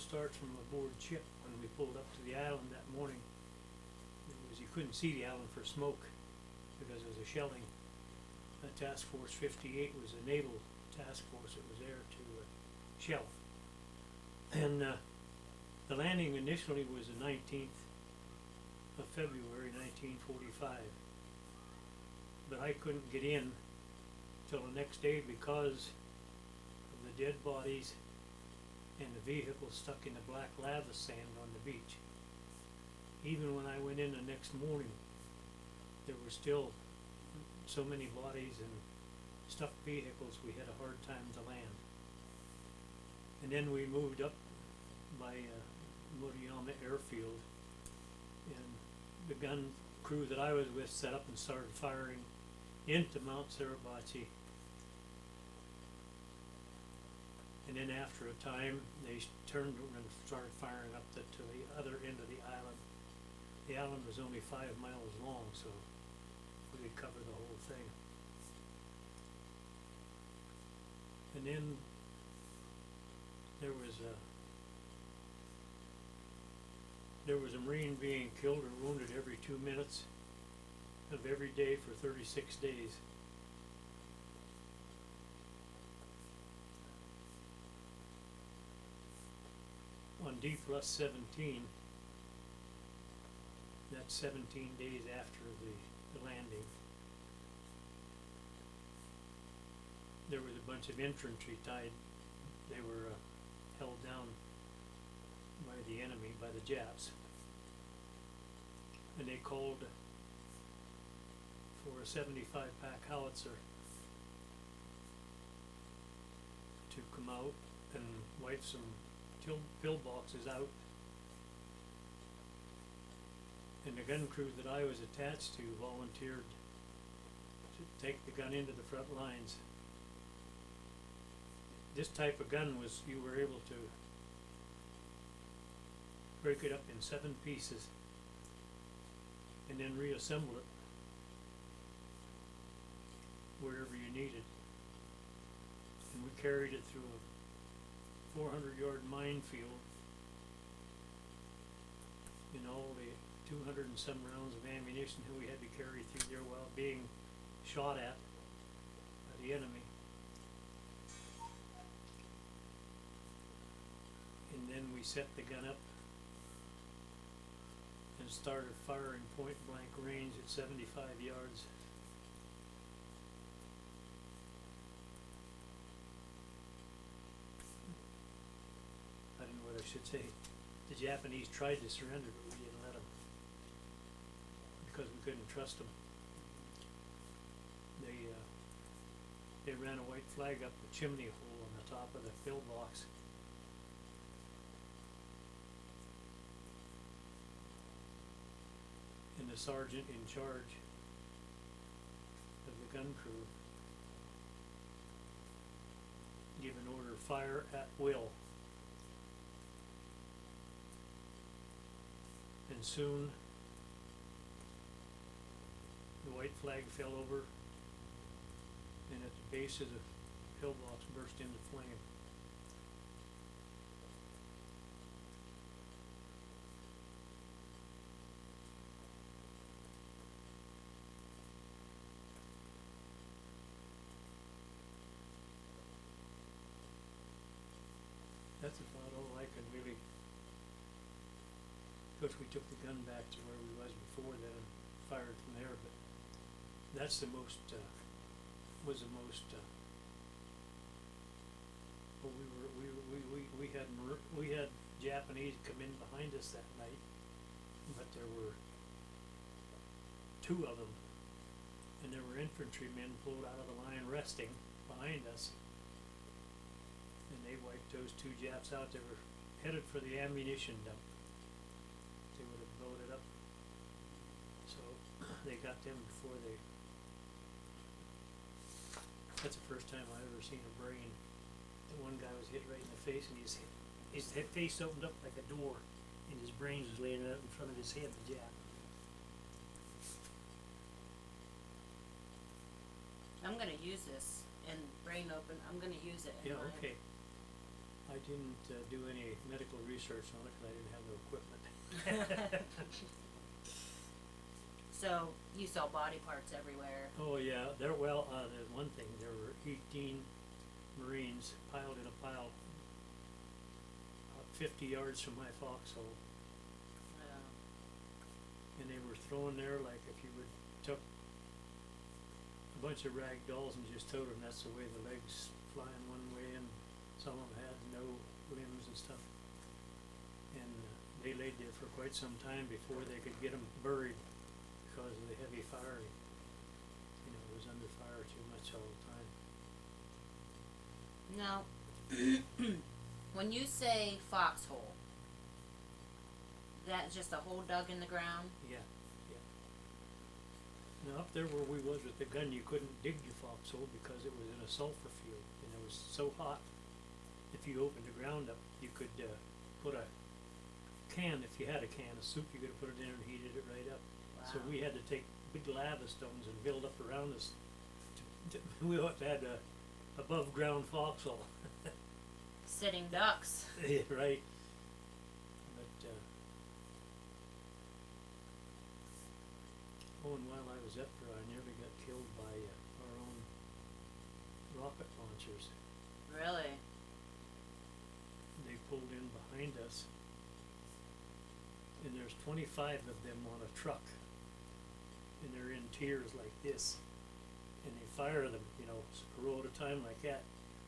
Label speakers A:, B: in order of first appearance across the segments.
A: starts from aboard ship. When we pulled up to the island that morning, you couldn't see the island for smoke because of the shelling. Task Force 58 was a naval task force that was there to shell. And the landing initially was the 19th of February 1945, but I couldn't get in till the next day because of the dead bodies and the vehicle stuck in the black lava sand on the beach. Even when I went in the next morning, there were still so many bodies and stuffed vehicles, we had a hard time to land. And then we moved up by Moriyama airfield, and the gun crew that I was with set up and started firing into Mount Suribachi. And then after a time, they turned and started firing up to the other end of the island. The island was only 5 miles long, so we could cover the whole thing. And then there was a Marine being killed or wounded every 2 minutes of every day for 36 days. On D+17, that's 17 days after the landing, there was a bunch of infantry tied. They were held down by the enemy, by the Japs, and they called for a 75-pack howitzer to come out and wipe some pillboxes out. And the gun crew that I was attached to volunteered to take the gun into the front lines. This type of gun was, you were able to break it up in 7 pieces and then reassemble it wherever you needed. And we carried it through a 400-yard minefield in all the 200 and some rounds of ammunition that we had to carry through there while being shot at by the enemy. And then we set the gun up and started firing point blank range at 75 yards. I don't know what I should say. The Japanese tried to surrender, but we didn't let them because we couldn't trust them. They ran a white flag up the chimney hole on the top of the pillbox. And the sergeant in charge of the gun crew gave an order, fire at will. And soon the white flag fell over, and at the base of the pillbox burst into flame. That's about all I can really. Of course, we took the gun back to where we was before then and fired from there, but that's the most, was the most, well, we had Japanese come in behind us that night, but there were 2 of them, and there were infantrymen pulled out of the line resting behind us, and they wiped those 2 Japs out. They were headed for the ammunition dump. They would have blown it up. So they got them before they. That's the first time I've ever seen a brain. The one guy was hit right in the face, and his face opened up like a door, and his brains was laying out in front of his head, the Jap.
B: I'm gonna use this and brain open. I'm gonna use it.
A: Yeah, okay. I didn't do any medical research on it 'cause I didn't have no equipment.
B: So you saw body parts everywhere.
A: Oh yeah, there's one thing, there were 18 Marines piled in a pile about 50 yards from my foxhole, and they were thrown there like if you would took a bunch of rag dolls and just towed them. That's the way the legs flying one way, and some of them had no limbs and stuff. And they laid there for quite some time before they could get them buried because of the heavy fire. You know, it was under fire too much all the time.
B: Now, when you say foxhole, that's just a hole dug in the ground?
A: Yeah, yeah. Now up there where we was with the gun, you couldn't dig your foxhole because it was in a sulfur field, and it was so hot. If you opened the ground up, you could put a can, if you had a can of soup, you could have put it in and heated it right up. So
B: Wow.
A: we had to take big lava stones and build up around us. We had a above ground foxhole.
B: Sitting ducks.
A: Yeah, right. But and while I was up there, I nearly got killed by our own rocket launchers.
B: Really?
A: They pulled in behind us, and there's 25 of them on a truck, and they're in tiers like this, and they fire them, you know, a row at a time like that,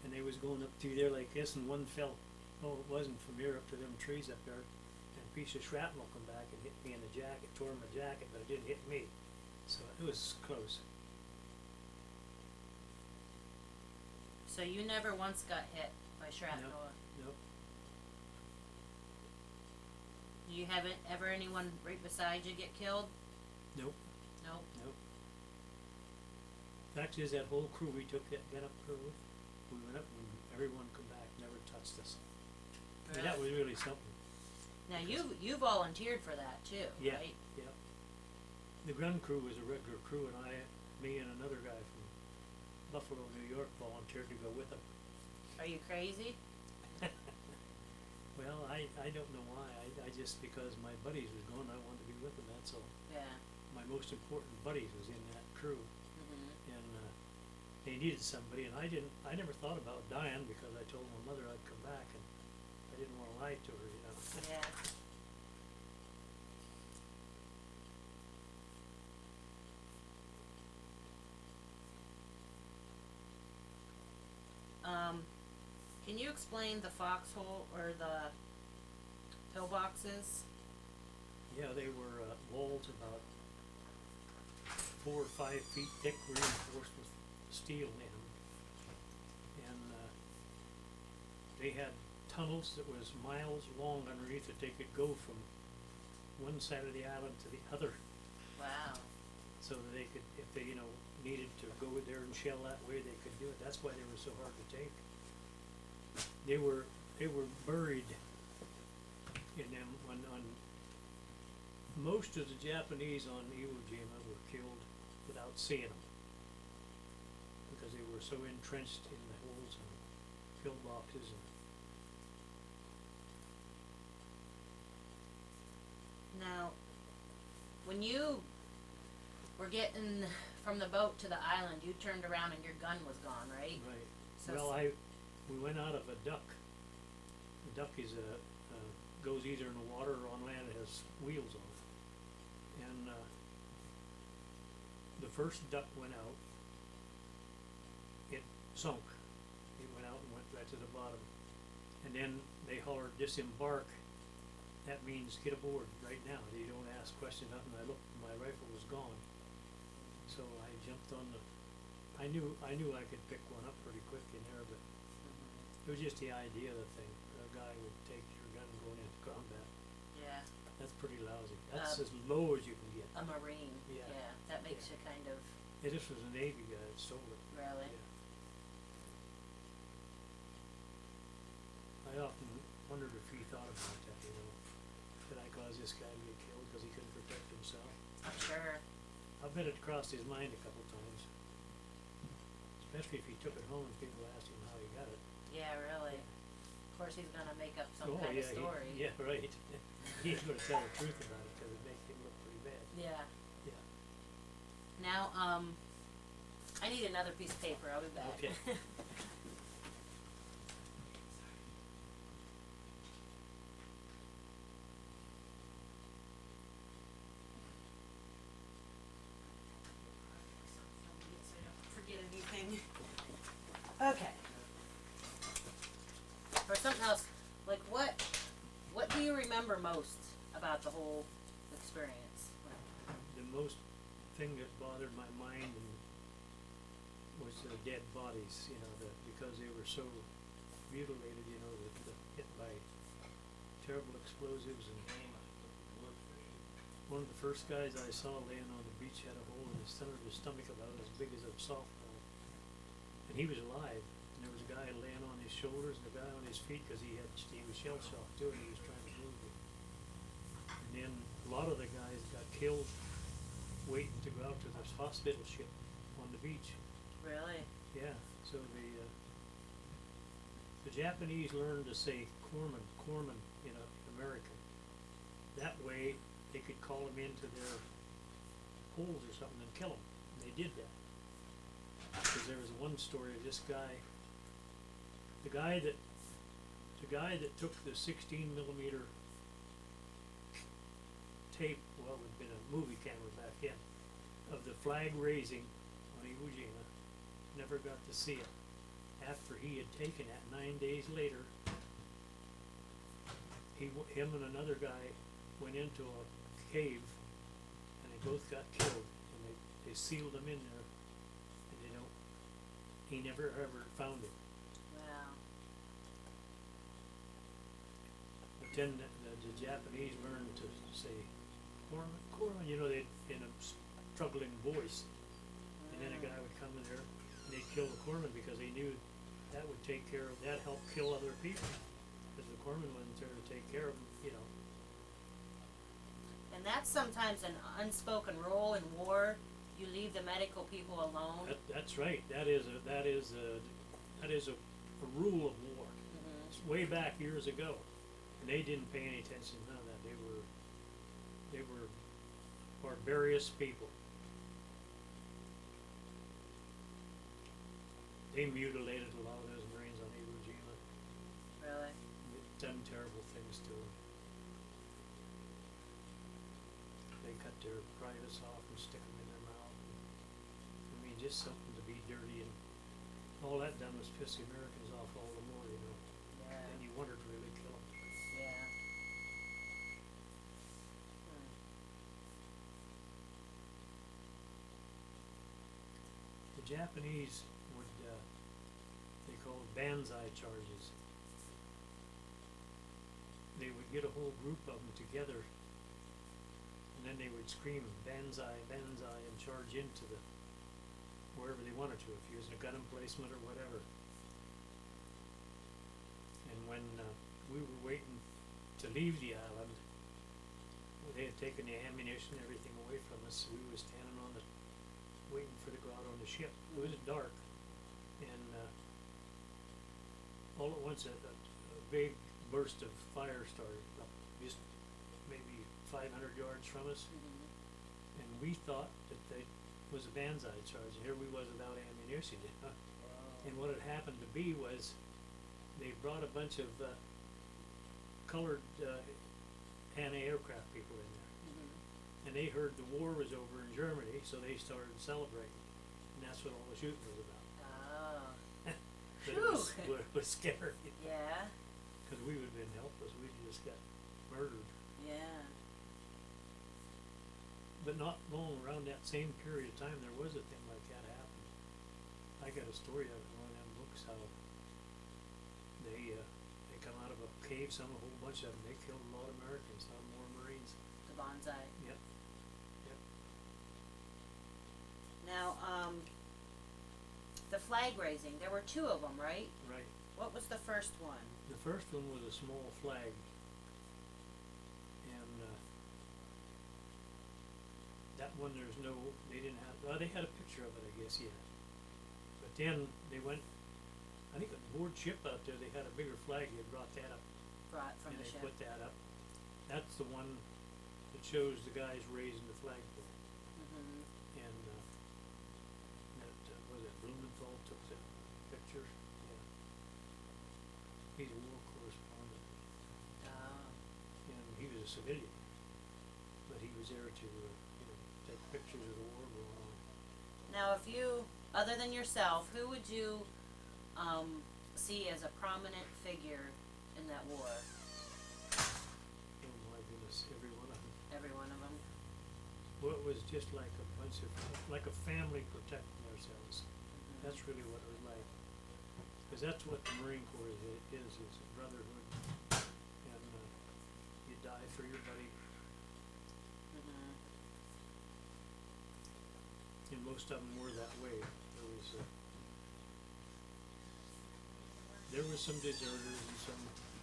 A: and they was going up through there like this, and one fell, oh, it wasn't from here up to them trees up there, and a piece of shrapnel come back and hit me in the jacket, tore my jacket, but it didn't hit me, so it was close.
B: So you never once got hit by shrapnel?
A: Nope.
B: You haven't ever anyone right beside you get killed?
A: Nope.
B: Nope.
A: Nope. Fact is, that whole crew we took that gun up there with, we went up and everyone come back, never touched us. I mean, that was really something.
B: Now you volunteered for that too,
A: Yeah,
B: right?
A: yeah. The gun crew was a regular crew, and me and another guy from Buffalo, New York, volunteered to go with them.
B: Are you crazy?
A: Well, I don't know why. I just, because my buddies was going, I wanted to be with them, that's all.
B: Yeah.
A: My most important buddies was in that crew,
B: Mhm.
A: and they needed somebody, and I never thought about dying because I told my mother I'd come back, and I didn't wanna lie to her, you know.
B: Yeah. Can you explain the foxhole or the pillboxes?
A: Yeah, they were walls about 4 or 5 feet thick, reinforced with steel in them. And they had tunnels that was miles long underneath that they could go from one side of the island to the other,
B: Wow.
A: so that they could, if they, you know, needed to go there and shell that way, they could do it. That's why they were so hard to take. They were buried in them on most of the Japanese on Iwo Jima were killed without seeing them, because they were so entrenched in the holes and pillboxes and.
B: Now, when you were getting from the boat to the island, you turned around and your gun was gone, right?
A: Right.
B: So
A: Well, we went out of a duck. A duck is goes either in the water or on land. It has wheels on it. And the first duck went out. It sunk. It went out and went right to the bottom. And then they hollered, disembark. That means get aboard right now. You don't ask questions, nothing. I looked, my rifle was gone. So I jumped on the, I knew I could pick one up pretty quick in there, but it was just the idea of the thing. A guy would take your gun going into combat.
B: Yeah.
A: That's pretty lousy. That's as low as you can get.
B: A Marine.
A: Yeah.
B: That makes
A: Yeah.
B: you kind of
A: This was a Navy guy that stole it.
B: really.
A: Yeah. I often wondered if he thought about that, you know. Did I cause this guy to get killed because he couldn't protect himself?
B: I'm sure.
A: I bet it crossed his mind a couple times. Especially if he took it home and people asked him how he got it.
B: Yeah, really. Of course he's gonna make up some
A: Oh,
B: kind
A: yeah,
B: of story.
A: yeah, right. He ain't gonna tell the truth about it, cause it'd make him look pretty bad.
B: Yeah.
A: Yeah.
B: Now, I need another piece of paper, I'll be back.
A: Okay.
B: So I don't forget anything. Okay. Or something else, like what do you remember most about the whole experience?
A: The most thing that bothered my mind was the dead bodies, you know, because they were so mutilated, you know, hit by terrible explosives. And one of the first guys I saw laying on the beach had a hole in his center of his stomach about as big as a softball, and he was alive. And there was a guy laying on his shoulders and a guy on his feet because he was shell shocked too, and he was trying to move it. And then a lot of the guys got killed waiting to go out to this hospital ship on the beach.
B: Really?
A: Yeah, so the Japanese learned to say corpsman in American. That way they could call them into their holes or something and kill them. And they did that. Because there was one story of this guy, the guy that took the 16 millimeter tape, well, it would have been a movie camera back then, of the flag raising on Iwo Jima, never got to see it. After he had taken it, 9 days later, him and another guy went into a cave, and they both got killed, and they sealed them in there, and he never ever found it.
B: Wow.
A: But then the Japanese learned to say corpsman, you know, they in a struggling voice, and then a guy would come in there and they'd kill the corpsman because they knew that would help kill other people, because the corpsman wasn't there to take care of them, you know.
B: And that's sometimes an unspoken rule in war. You leave the medical people alone.
A: That's right. That is a rule of war.
B: Mm-hmm.
A: It's way back years ago, and they didn't pay any attention to none of that. They were barbarous people. They mutilated a lot of those Marines on Iwo Jima.
B: Really?
A: Done terrible things to them. They cut their privates off and stick them in their mouth. I mean, just something to be dirty, and all that done was piss the Americans off all the more, you know.
B: Yeah.
A: And you wanted to really kill them.
B: Yeah.
A: The Japanese would, they called banzai charges. They would get a whole group of them together, and then they would scream banzai, banzai, and charge into wherever they wanted to, if he was in a gun emplacement or whatever. And when we were waiting to leave the island, they had taken the ammunition and everything away from us, so we were standing waiting to go out on the ship. It was dark, and all at once a big burst of fire started up just maybe 500 yards from us.
B: Mm-hmm.
A: And we thought that they was a banzai charge, and here we was without ammunition.
B: Wow.
A: And what had happened to be was they brought a bunch of colored anti-aircraft people in there,
B: Mm-hmm.
A: and they heard the war was over in Germany, so they started celebrating, and that's what all the shooting was about.
B: Oh.
A: But it was scary,
B: Yeah.
A: because we would have been helpless. We just got murdered.
B: Yeah.
A: But not long around that same period of time, there was a thing like that happened. I got a story out of one of them books how they come out of a cave, a whole bunch of them. They killed a lot of Americans, not more Marines.
B: The bonsai.
A: Yep. Yep.
B: Now, the flag raising, there were two of them, right?
A: Right.
B: What was the first one?
A: The first one was a small flag, and that one they didn't have. Well, they had a picture of it, I guess, yeah. But then they went I think a board ship out there, they had a bigger flag, they brought that up,
B: brought from
A: and
B: the
A: they
B: ship.
A: put that up. That's the one that shows the guys raising the flagpole,
B: Mhm.
A: and, was it Blumenthal took the picture? Yeah. He's a war correspondent,
B: Oh.
A: and he was a civilian, but he was there to, take pictures of the war going on.
B: Now, if you, other than yourself, who would you see as a prominent figure in that war?
A: Oh my goodness, every one of them.
B: Every one of them.
A: Well, it was just like a bunch of, like a family protecting ourselves.
B: Mhm.
A: That's really what it was like. Cause that's what the Marine Corps is a brotherhood. And, you die for your buddy.
B: Mhm.
A: And most of them were that way. There was some deserters and some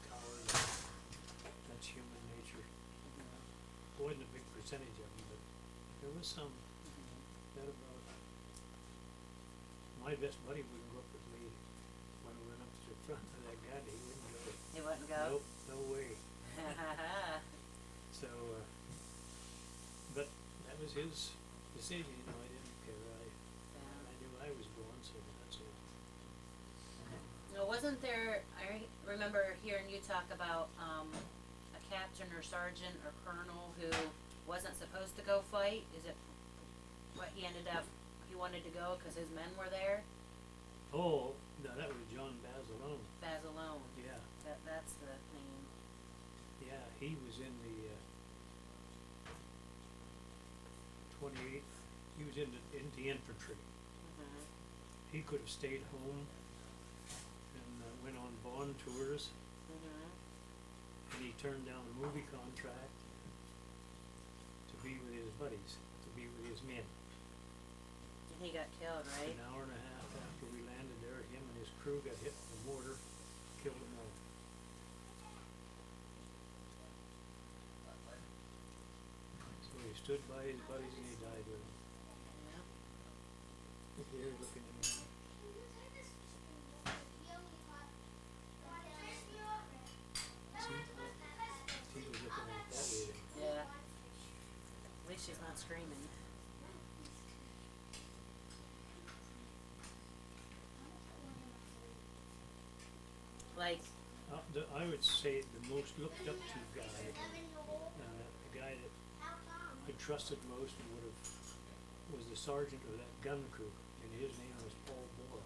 A: cowards. That's human nature.
B: Mhm.
A: It wasn't a big percentage of them, but there was some.
B: Mhm.
A: That about. My best buddy wouldn't go up with me when we went up to the front of that guy. He wouldn't go.
B: He wouldn't go.
A: Nope, no way. So, but that was his decision. I didn't care. I knew I was going, so that's it.
B: Now, wasn't there? I remember hearing you talk about a captain or sergeant or colonel who wasn't supposed to go fight. Is it what he ended up? He wanted to go because his men were there.
A: Oh, no, that was John Basilone.
B: Basilone.
A: Yeah,
B: That's the name.
A: yeah, he was in the 28th. He was in the infantry.
B: Mhm.
A: He could have stayed home and went on bond tours,
B: Mhm.
A: and he turned down a movie contract to be with his buddies, to be with his men.
B: And he got killed, right?
A: An hour and a half after we landed there, him and his crew got hit with a mortar, killed them all. So he stood by his buddies and he died with them.
B: Yeah.
A: Here looking at him. See, he was looking at it that way then.
B: Yeah. At least she's not screaming. Like,
A: I would say the most looked up to guy, the guy that I trusted most and would have, was the sergeant of that gun crew, and his name was Paul Bohr.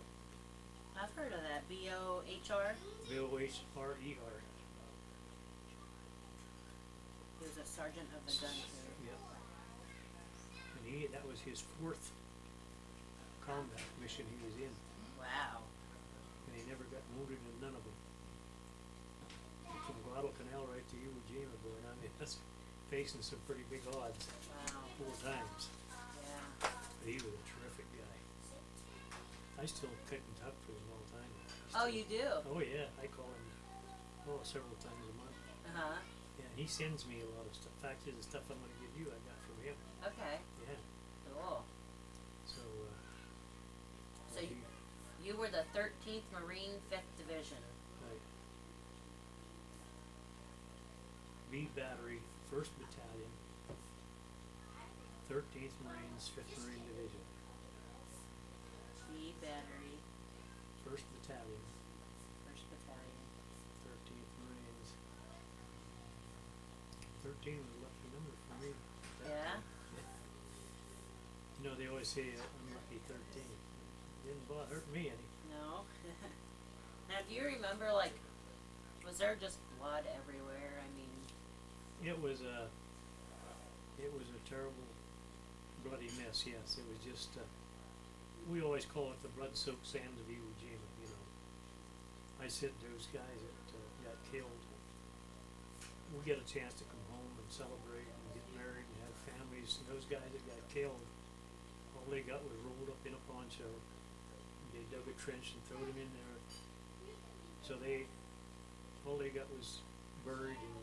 B: I've heard of that. B-O-H-R.
A: Bohrer.
B: He was a sergeant of the gun crew.
A: Yep. And that was his 4th combat mission he was in,
B: Wow.
A: and he never got wounded in none of them. From Guadalcanal right to Iwo Jima, boy, I mean, that's facing some pretty big odds,
B: Wow.
A: 4 times.
B: Yeah.
A: But he was a terrific guy. I still keep in touch with him all the time.
B: Oh, you do?
A: Oh, yeah, I call him, several times a month.
B: Uh-huh.
A: Yeah, and he sends me a lot of stuff. In fact, the stuff I'm gonna give you, I got from him.
B: Okay.
A: Yeah,
B: Cool.
A: so,
B: So you were the 13th Marine 5th Division.
A: right. B Battery, 1st Battalion, 13th Marines, 5th Marine Division,
B: B Battery,
A: 1st Battalion,
B: 1st Battalion.
A: 13th Marines. 13 was a lucky number for me.
B: Yeah?
A: You know, they always say unlucky 13. Didn't hurt me any.
B: No. Now, do you remember, like, was there just blood everywhere? I mean,
A: It was a terrible bloody mess, yes. It was just, we always call it the blood-soaked sands of Iwo Jima, you know. I said those guys that got killed, we get a chance to come home and celebrate and get married and have families. And those guys that got killed, all they got was rolled up in a poncho. They dug a trench and threw them in there. So all they got was buried in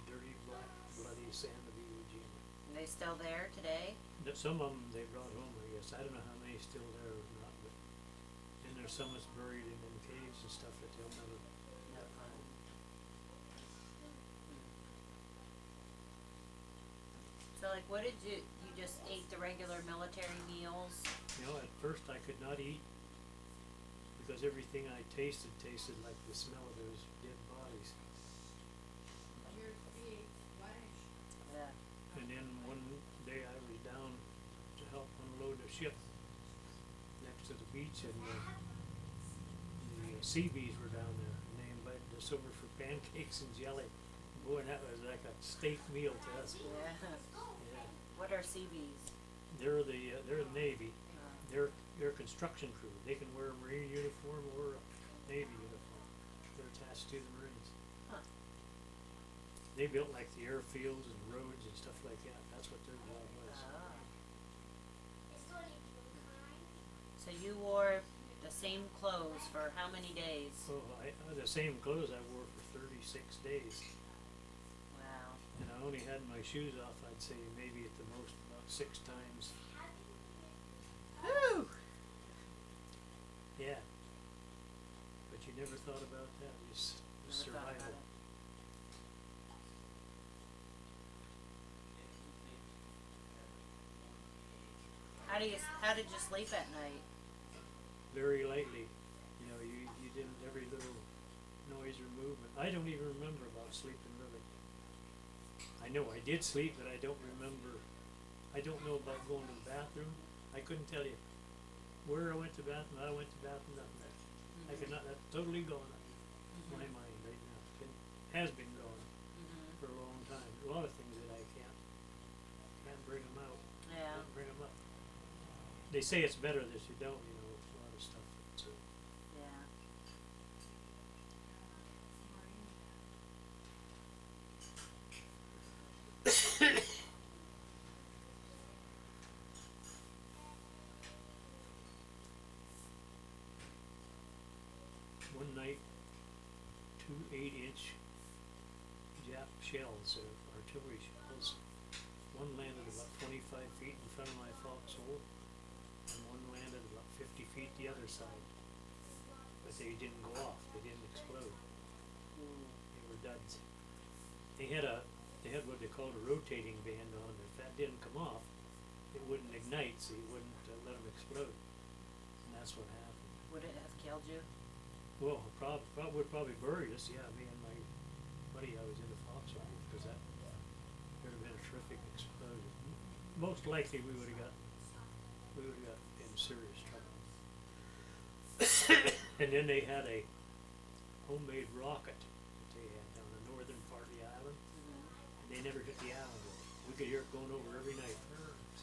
A: dirty, black, bloody sand of Iwo Jima.
B: are they still there today?
A: Some of them they brought home, I guess. I don't know how many still there or not, but then there's some that's buried in them caves and stuff that they'll never find.
B: So like, what did you just ate the regular military meals?
A: You know, at first I could not eat because everything I tasted like the smell of those dead bodies.
B: Yeah.
A: And then one day I was down to help unload a ship next to the beach, and the Seabees were down there, and they invited us over for pancakes and jelly. Boy, that was like a steak meal to us.
B: Yeah.
A: Yeah.
B: What are CBs?
A: They're the Navy. They're construction crew. They can wear a Marine uniform or a Navy uniform. They're attached to the Marines.
B: Huh.
A: They built like the airfields and roads and stuff like that. That's what their job was.
B: Oh. So you wore the same clothes for how many days?
A: Oh, the same clothes I wore for 36 days.
B: Wow.
A: And I only had my shoes off, I'd say maybe at the most about 6 times.
B: Whew.
A: Yeah. But you never thought about that, just
B: Never thought about
A: survival.
B: it. How did you sleep at night?
A: Very lightly. You know, you didn't, every little noise or movement. I don't even remember about sleeping really. I know I did sleep, but I don't remember. I don't know about going to the bathroom. I couldn't tell you where I went to bathroom. I went to bathroom, nothing there. I could not, that's totally gone out of my mind right now. It has been gone for a long time. A lot of things that I can't bring them out.
B: Yeah.
A: Can't bring them up. They say it's better that you don't, you know, a lot of stuff. So.
B: Yeah.
A: One night, 2 8-inch Jap shells, artillery shells. One landed about 25 feet in front of my foxhole, and one landed about 50 feet the other side. But they didn't go off, they didn't explode. They were duds. They had what they called a rotating band on them. If that didn't come off, it wouldn't ignite, so you wouldn't let them explode. And that's what happened.
B: Would it have killed you?
A: Well, would probably bury us, yeah, me and my buddy I was in the foxhole with, because that would have been a terrific explosion. Most likely we would have got in serious trouble. And then they had a homemade rocket that they had down the northern part of the island, and they never hit the island. We could hear it going over every night.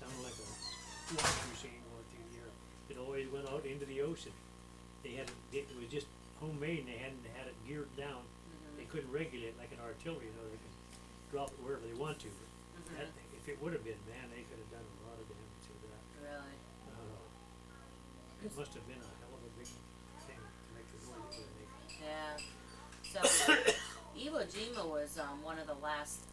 A: Sounded like a washing machine going through the air. It always went out into the ocean. It was just homemade, and they hadn't had it geared down. They couldn't regulate it like an artillery, you know, they could drop it wherever they want to. But that thing, if it would have been, man, they could have done a lot of damage with that.
B: Really?
A: It must have been a hell of a big thing to make the noise it would make.
B: Yeah. So Iwo Jima was one of the last,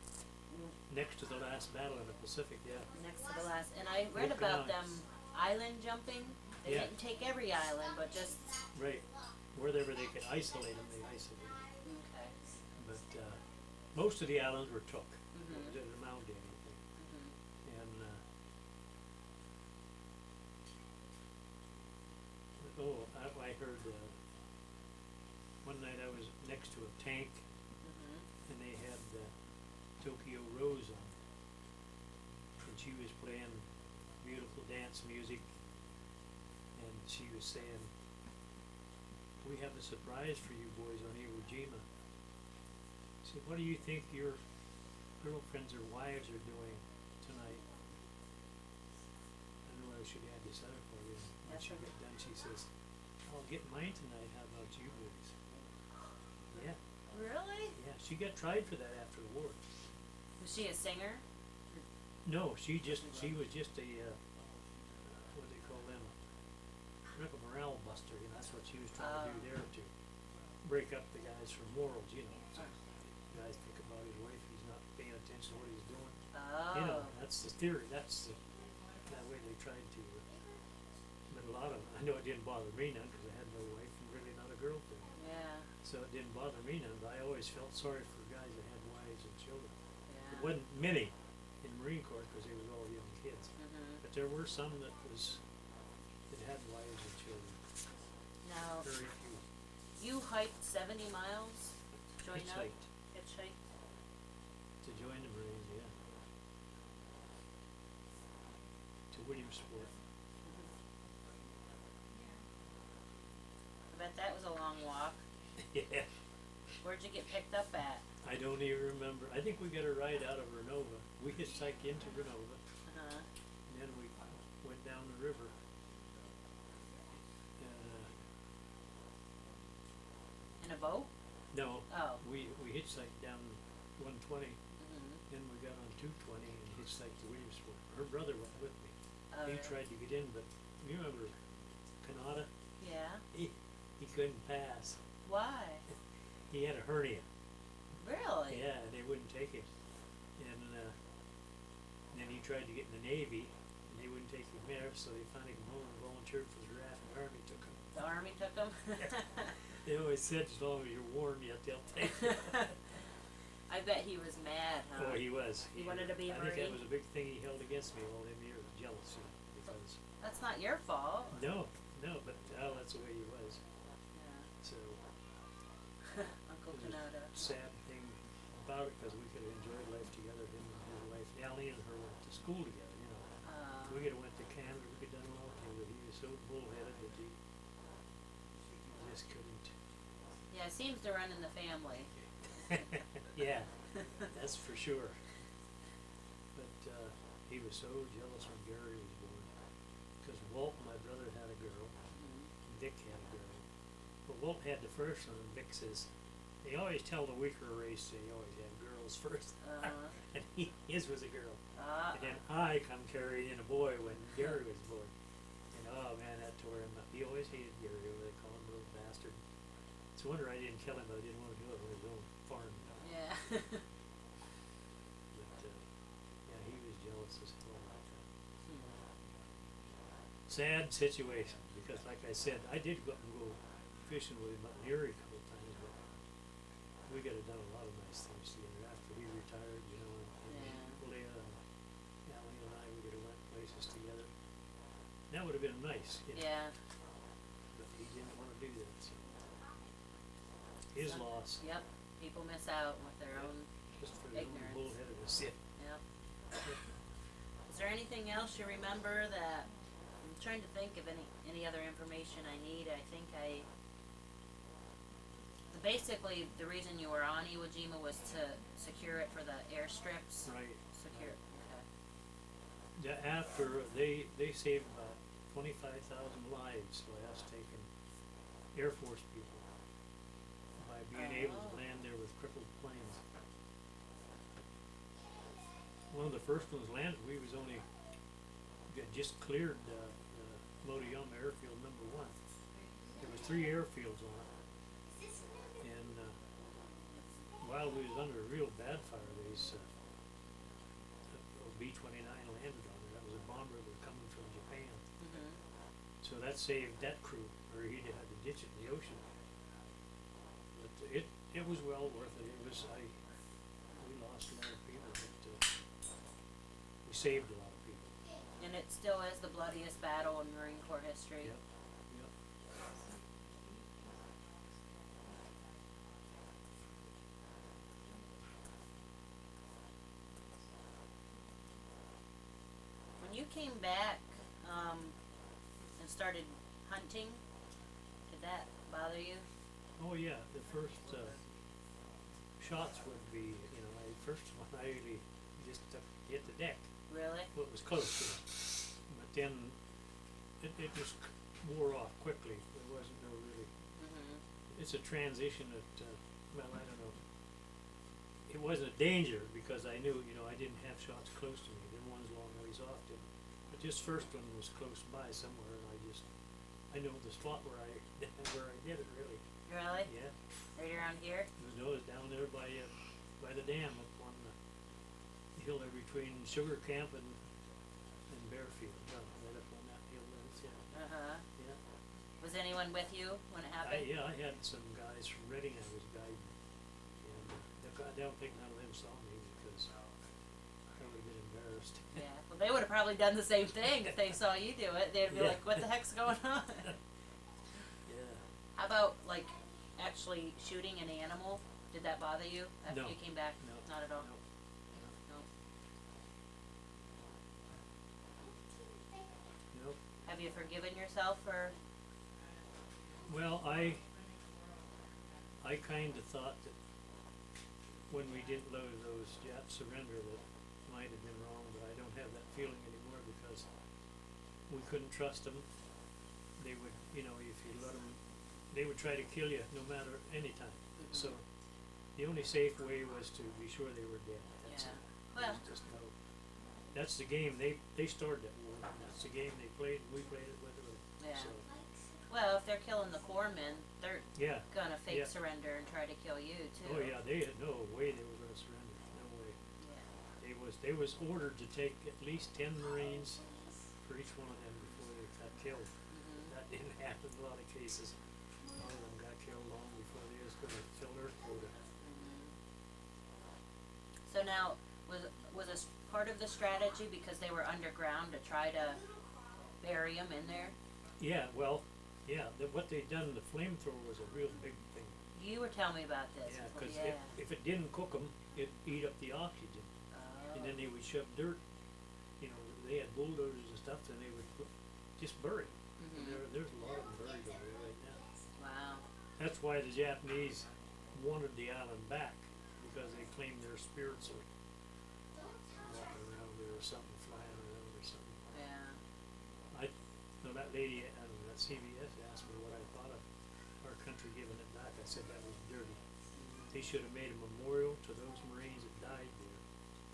A: Next to the last battle in the Pacific, yeah.
B: next to the last, and I read
A: Okinawa.
B: about them island jumping. They
A: Yeah.
B: didn't take every island, but just
A: Right. Wherever they could isolate them, they isolated them.
B: okay.
A: But most of the islands were took.
B: Mhm.
A: It didn't amount to anything. And I heard one night I was next to a tank, and they had Tokyo Rose on, and she was playing beautiful dance music, and she was saying, "We have a surprise for you boys on Iwo Jima." I said, "What do you think your girlfriends or wives are doing tonight?" I don't know whether she'd had this other for you. When
B: Yes,
A: she
B: sir.
A: got done, she says, "I'll get mine tonight, how about you boys?" Yeah,
B: Really?
A: yeah, she got tried for that after the war.
B: Was she a singer?
A: No, she was just a, what do they call them? Kind of a morale buster, you know, that's what she was trying to do there, to break up the guys from morals, you know. So guys think about his wife, he's not paying attention to what he's doing.
B: Oh.
A: You know, that's the theory, that way they tried to, but a lot of them, I know it didn't bother me none, cause I had no girlfriend.
B: Yeah,
A: So it didn't bother me none, but I always felt sorry for guys that had wives and children.
B: yeah.
A: There wasn't many in Marine Corps because they was all young kids,
B: Mhm.
A: but there were some that had wives and children.
B: Now,
A: Very few.
B: you hiked 70 miles, join up,
A: Hitchhiked
B: hitchhiked.
A: to join the Marines, yeah. To Williamsport.
B: I bet that was a long walk.
A: Yeah.
B: Where'd you get picked up at?
A: I don't even remember. I think we got a ride out of Renova. We hitchhiked into Renova,
B: Uh-huh.
A: and then we went down the river.
B: In a boat?
A: No,
B: Oh.
A: we hitchhiked down 120,
B: Mhm.
A: then we got on 220 and hitchhiked to Williamsport. Her brother went with me.
B: Oh,
A: He
B: really?
A: tried to get in, but you remember Kanata?
B: Yeah.
A: He couldn't pass.
B: Why?
A: He had a hernia.
B: Really?
A: Yeah, and they wouldn't take him. And then he tried to get in the Navy, and they wouldn't take him there, so they finally came home and volunteered for the draft, and the Army took him.
B: The Army took him?
A: They always said, as long as you're warned, yet they'll take you.
B: I bet he was mad, huh?
A: Oh, he was.
B: He wanted to be a
A: I think that
B: Marine?
A: was a big thing he held against me all them years, jealousy, because,
B: That's not your fault.
A: no, but, that's the way he was,
B: Yeah.
A: so.
B: Uncle
A: It was
B: Kanata.
A: a sad thing about it, because we could have enjoyed life together, him and his wife. Allie and her went to school together, you know. We could have went to Canada, we could have done all together, he was so bullheaded that he just couldn't.
B: Yeah, it seems to run in the family.
A: Yeah, that's for sure. But, he was so jealous when Gary was born, because Walt, my brother, had a girl,
B: Mhm.
A: and Vic had a girl. But Walt had the first one, and Vic says, they always tell the weaker race they always have girls first. And his was a girl. And then I come carrying in a boy when Gary was born. And oh man, that tore him up. He always hated Gary, they call him a little bastard. It's a wonder I didn't kill him, but I didn't want to do it on his own farm.
B: Yeah.
A: But, yeah, he was jealous as hell about that.
B: Hmm.
A: Sad situation, because like I said, I did go up and go fishing with him up in Erie a couple of times, but we could have done a lot of nice things together after he retired, you know, and
B: Yeah.
A: Leah and Allie and I, we could have went places together. That would have been nice, you know,
B: Yeah.
A: but he didn't wanna do that, so. His
B: Some-
A: loss,
B: Yep. People miss out with their
A: Yep.
B: own.
A: just for their own
B: Ignorance.
A: bullheadedness, yeah.
B: Yep. Is there anything else you remember that? I'm trying to think of any other information I need. I think basically the reason you were on Iwo Jima was to secure it for the airstrips.
A: Right.
B: Secure. Okay.
A: Yeah, after, they saved about 25,000 lives by us taking Air Force people, by being able to
B: Oh.
A: land there with crippled planes. One of the first ones landed, we was only, got just cleared, Lodium Airfield number 1. There was 3 airfields on it. And, while we was under a real bad fire, these, B-29 landed on it. That was a bomber that was coming from Japan.
B: Mhm.
A: So that saved that crew, or he'd had to ditch it in the ocean. But it was well worth it. We lost a lot of people, but, we saved a lot of people.
B: And it still is the bloodiest battle in Marine Corps history.
A: Yep.
B: When you came back, and started hunting, did that bother you?
A: Oh yeah, the first, shots would be, first one I usually just hit the deck.
B: Really?
A: Well, it was close to it. But then it just wore off quickly. There wasn't no really,
B: Mhm.
A: it's a transition that, well, I don't know. It wasn't a danger because I knew, I didn't have shots close to me. Then one's long ways off didn't. But this first one was close by somewhere, and I know the spot where I did it really.
B: Really?
A: Yeah,
B: Right around here?
A: it was down there by the dam up on the hill there between Sugar Camp and Bearfield. Right up on that hill there, yeah.
B: Uh-huh.
A: Yeah.
B: Was anyone with you when it happened?
A: Yeah, I had some guys from Reading I was guiding, and I don't think none of them saw me because I would have been embarrassed.
B: Yeah, well, they would have probably done the same thing if they saw you do it. They'd be
A: Yeah.
B: like, "What the heck's going on?"
A: Yeah.
B: How about like actually shooting an animal? Did that bother you after
A: No.
B: you came back?
A: No.
B: Not at all.
A: No.
B: No.
A: No.
B: Have you forgiven yourself for?
A: Well, I kind of thought that when we didn't let those Japs surrender, that might have been wrong, but I don't have that feeling anymore because we couldn't trust them. They would, if you let them, they would try to kill you no matter any time. So the only safe way was to be sure they were dead. That's
B: Yeah.
A: it.
B: Well.
A: There's just no. That's the game they started that war. And that's the game they played, and we played it with them.
B: Yeah.
A: So
B: Well, if they're killing the corpsmen, they're
A: yeah.
B: gonna fake
A: Yeah.
B: surrender and try to kill you too.
A: Oh yeah, they had no way they were going to surrender. No way.
B: Yeah.
A: They was ordered to take at least 10 Marines for each one of them before they got killed.
B: Mhm.
A: That didn't happen in a lot of cases. A lot of them got killed long before they was going to fill their quota.
B: Mhm. So now, was this part of the strategy because they were underground to try to bury them in there?
A: Yeah, well, yeah, what they done, the flamethrower was a real big thing.
B: You were telling me about this.
A: Yeah,
B: before-
A: because if it didn't cook them, it'd eat up the oxygen.
B: Oh.
A: And then they would shove dirt, they had bulldozers and stuff, and they would just bury. And
B: Mhm.
A: there's a lot of them buried over there right now.
B: Wow.
A: That's why the Japanese wanted the island back, because they claimed their spirits are walking around there or something, flying around or something.
B: Yeah.
A: That lady on that CBS asked me what I thought of our country giving it back. I said that was dirty. They should have made a memorial to those Marines that died there,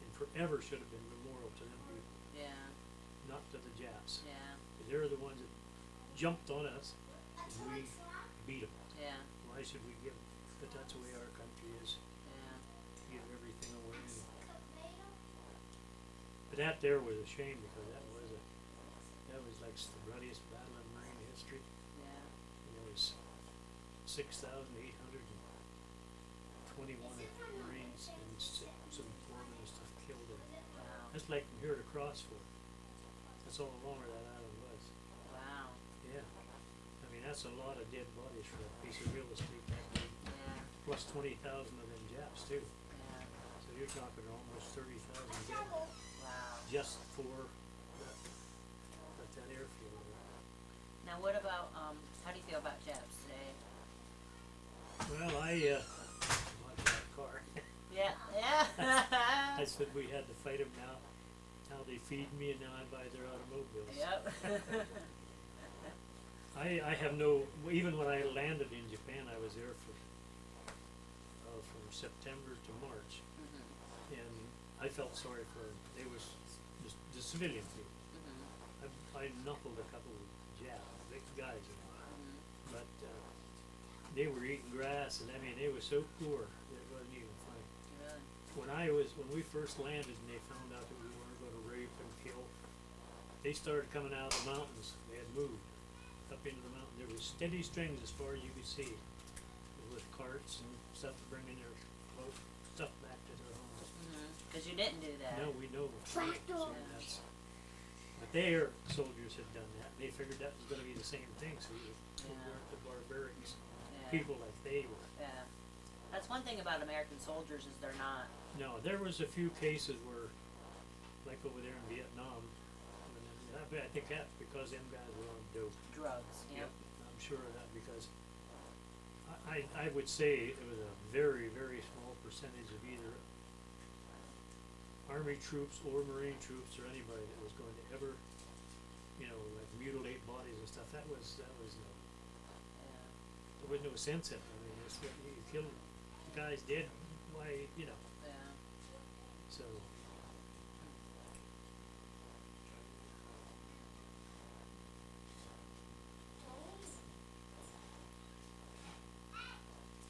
A: and forever should have been memorial to them people,
B: Yeah.
A: not to the Japs.
B: Yeah.
A: They're the ones that jumped on us, and we beat them.
B: Yeah.
A: Why should we give? But that's the way our country is.
B: Yeah.
A: Give everything away. But that there was a shame because that was like the bloodiest battle in Marine history.
B: Yeah.
A: And there was 6,821 Marines and some foremen and stuff killed there.
B: Wow.
A: That's like from here to Crossford. That's all longer that island was.
B: Wow.
A: Yeah. I mean, that's a lot of dead bodies for a piece of real estate that big.
B: Yeah.
A: Plus 20,000 of them Japs too.
B: Yeah.
A: So you're talking almost 30,000 dead
B: Wow.
A: just for that airfield.
B: Now, what about how do you feel about Japs today?
A: Well, I bought that car.
B: Yeah. Yeah.
A: I said we had to fight them now. Now they feed me and now I buy their automobiles.
B: Yep.
A: I have no, even when I landed in Japan, I was there from September to March.
B: Mhm.
A: And I felt sorry for them. They was the civilian people.
B: Mhm.
A: I knuckled a couple of big guys,
B: Mhm.
A: but they were eating grass, and I mean they were so poor that it wasn't even funny.
B: Really?
A: When we first landed and they found out that we weren't going to rape and kill, they started coming out of the mountains. They had moved up into the mountain. There was steady strings as far as you could see, with carts and stuff to bring in their stuff back to their homes.
B: Mhm. Because you didn't do that.
A: No, we know.
C: Tractor.
A: So but their soldiers had done that. They figured that was going to be the same thing. So we
B: Yeah.
A: weren't the barbarians,
B: Yeah.
A: people like they were.
B: Yeah. That's one thing about American soldiers is they're not.
A: No, there was a few cases where, like over there in Vietnam, and I think that's because them guys were on dope.
B: Drugs. Yep.
A: I'm sure of that because I would say it was a very, very small percentage of either Army troops or Marine troops or anybody that was going to ever, like mutilate bodies and stuff. That was no,
B: Yeah.
A: there was no sense in it. I mean, it's what you kill the guys dead, why,
B: Yeah.
A: so.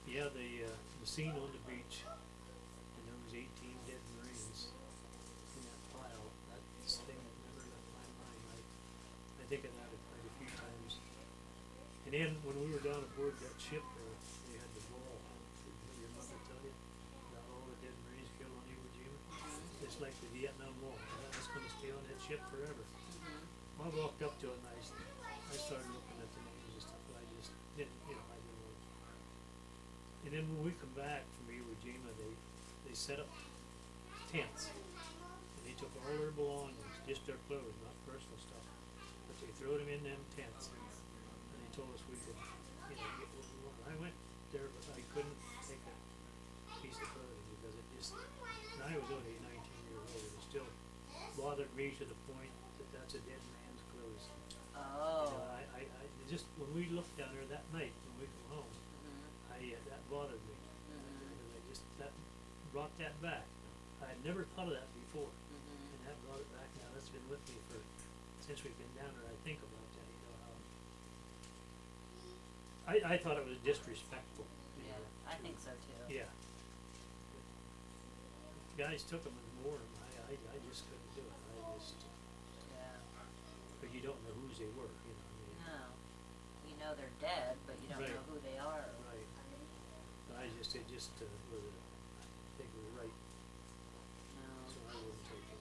A: Yeah, the scene on the beach, and there was 18 dead Marines in that pile. That's the thing that never left my mind. I think of that quite a few times. And then when we were down aboard that ship, they had the wall. Did your mother tell you about all the dead Marines killed on Iwo Jima? Just like the Vietnam War. That's going to stay on that ship forever. I walked up to it and I started looking at the names and stuff, but I just didn't, I didn't want to. And then when we come back from Iwo Jima, they set up tents. And they took all their belongings, just their clothes, not personal stuff. But they threw them in them tents. And they told us we could, get what we wanted. I went there, but I couldn't take a piece of clothing because it just, and I was only 19 years old, it still bothered me to the point that that's a dead man's clothes.
B: Oh.
A: I just, when we looked down there that night, when we come home, that bothered me. Because that brought that back. I had never thought of that before. And that brought it back now. That's been with me since we've been down there. I think about that, how. I thought it was disrespectful.
B: Yeah, I think so too.
A: Yeah. Guys took them and wore them. I just couldn't do it.
B: Yeah.
A: But you don't know whose they were,
B: No. You know they're dead, but you don't
A: Right.
B: know who they are.
A: Right. But it just was I think it was right,
B: No.
A: so I wouldn't take it.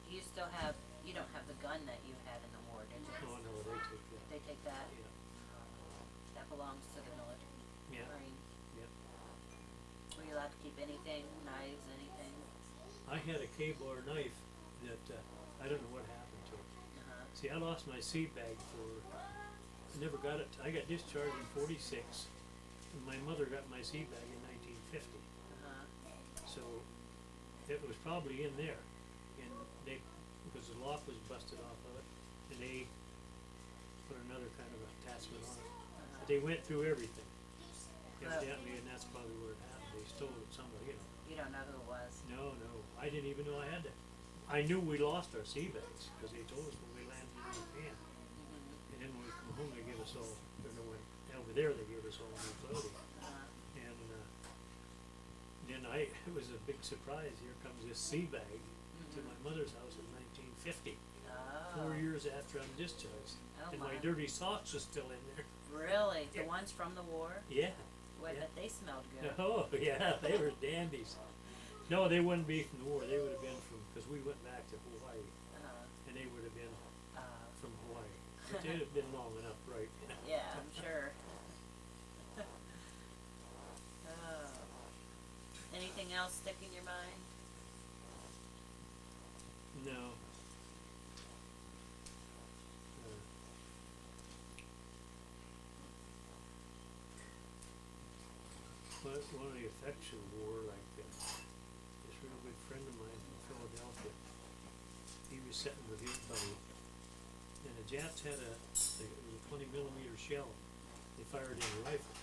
B: Do you don't have the gun that you had in the war, did you?
A: Oh, no, they took that.
B: They take that?
A: Yeah,
B: That belongs to the military.
A: yeah,
B: Marine.
A: yeah.
B: Were you allowed to keep anything, knives, anything?
A: I had a K-bar knife that, I don't know what happened to it. See, I lost my sea bag I never got it, I got discharged in 46, and my mother got my sea bag in 1950. So, it was probably in there, and because the lock was busted off of it, and they put another kind of attachment on it. But they went through everything, evidently, and that's probably where it happened. They stole it somewhere,
B: You don't know who it was?
A: No, I didn't even know I had that. I knew we lost our sea bags, because they told us when we landed in Japan. And then when we come home, they give us all, over there they gave us all new clothing. And then it was a big surprise, here comes this sea bag to my mother's house in 1950. 4 years after I'm discharged.
B: Oh,
A: And my
B: my.
A: dirty socks are still in there.
B: Really? The
A: Yeah.
B: ones from the war?
A: Yeah.
B: Boy,
A: Yeah.
B: but they smelled good.
A: Oh, yeah, they were dandies. No, they wouldn't be from the war, they would have been because we went back to Hawaii, and they would have been from Hawaii. But they'd have been long enough, right?
B: Yeah, I'm sure. Anything else stick in your mind?
A: No. But one of the effects of war, like this real good friend of mine from Philadelphia, he was sitting with his buddy, and the Japs had it was a 20mm shell. They fired in a rifle,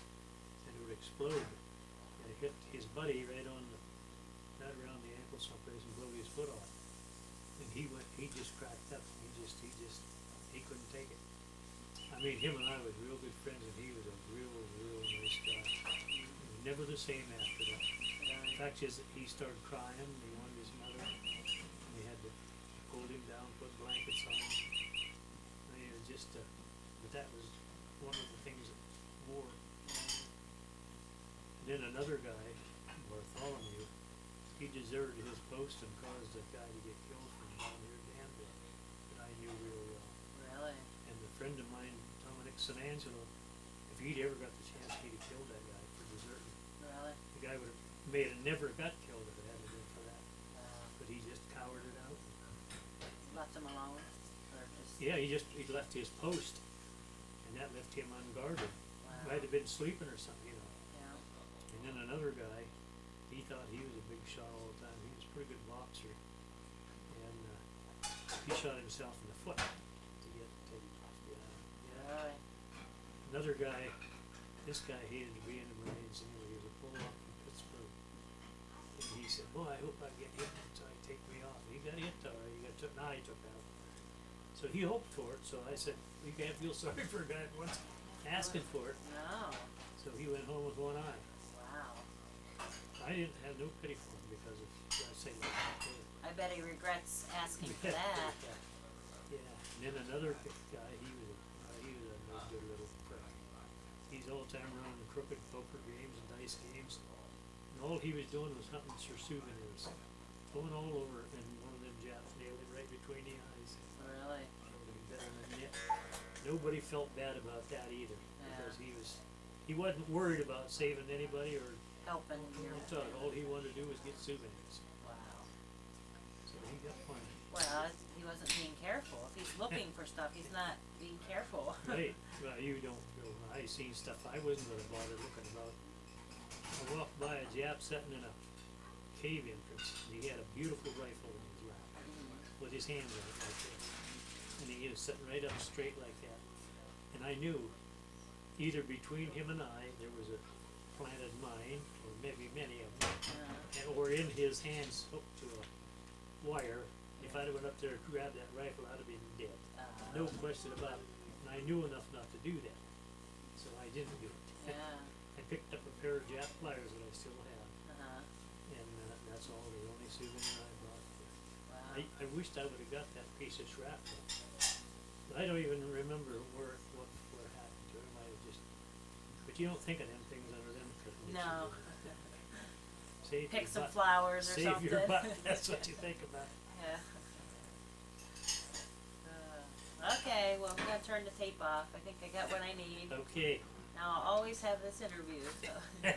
A: and it would explode, and it hit his buddy right around the ankle someplace and blew his foot off. And he just cracked up. He couldn't take it. I mean, him and I was real good friends, and he was a real nice guy. Never the same after that. The fact is that he started crying, and he wanted his mother, and we had to hold him down, put blankets on him. I mean, it was just, but that was one of the things that war. And then another guy, Bartholomew, he deserted his post and caused a guy to get killed from down here in Danville that I knew real well.
B: Really?
A: And a friend of mine, Dominic Sanangelo, if he'd ever got the chance, he'd have killed that guy for deserting.
B: Really?
A: The guy never got killed if it hadn't been for that. But he just cowered it out.
B: Left him alone? Or just?
A: Yeah, he left his post, and that left him unguarded.
B: Wow.
A: Might have been sleeping or something,
B: Yeah.
A: And then another guy, he thought he was a big shot all the time. He was a pretty good boxer, and he shot himself in the foot to get taken off. Yeah.
B: Really?
A: Another guy, this guy hated to be in the Marines anyway. He was a pull-off from Pittsburgh, and he said, "Boy, I hope I get hit until I take me off." He got hit, all right. He took out. So he hoped for it. So I said, "You can't feel sorry for a guy that wants asking for it."
B: No.
A: So he went home with one eye.
B: Wow.
A: I didn't have no pity for him because of saying that.
B: I bet he regrets asking for that.
A: Yeah. And then another guy, he was a a good little prick. He's all the time running crooked poker games and dice games. And all he was doing was hunting for souvenirs. Going all over, and one of them Japs nailed him right between the eyes.
B: Really?
A: Better than it. Nobody felt bad about that either,
B: Yeah.
A: because he wasn't worried about saving anybody or
B: Helping your.
A: all he wanted to do was get souvenirs.
B: Wow.
A: So he got plenty.
B: Well, he wasn't being careful. If he's looking for stuff, he's not being careful.
A: Right, well, you don't know, I seen stuff I wasn't gonna bother looking about. I walked by a Jap sitting in a cave entrance, and he had a beautiful rifle in his lap, with his hands on it like this. And he was sitting right up straight like that. And I knew, either between him and I, there was a planted mine, or maybe many of them, and, or in his hands hooked to a wire. If I'd have went up there and grabbed that rifle, I'd have been dead. No question about it. And I knew enough not to do that. So I didn't do it.
B: Yeah.
A: I picked up a pair of Jap pliers that I still have,
B: Uh-huh.
A: and that's all the only souvenir I brought.
B: Wow.
A: I wished I would've got that piece of shrapnel. But I don't even remember what happened to it. I might have just, but you don't think of them things under them conditions.
B: No.
A: Save
B: Pick
A: your
B: some
A: butt.
B: flowers or
A: Save
B: something.
A: your butt, that's what you think about.
B: Yeah. Okay, well, I'm gonna turn the tape off. I think I got what I need.
A: Okay.
B: Now I'll always have this interview, so.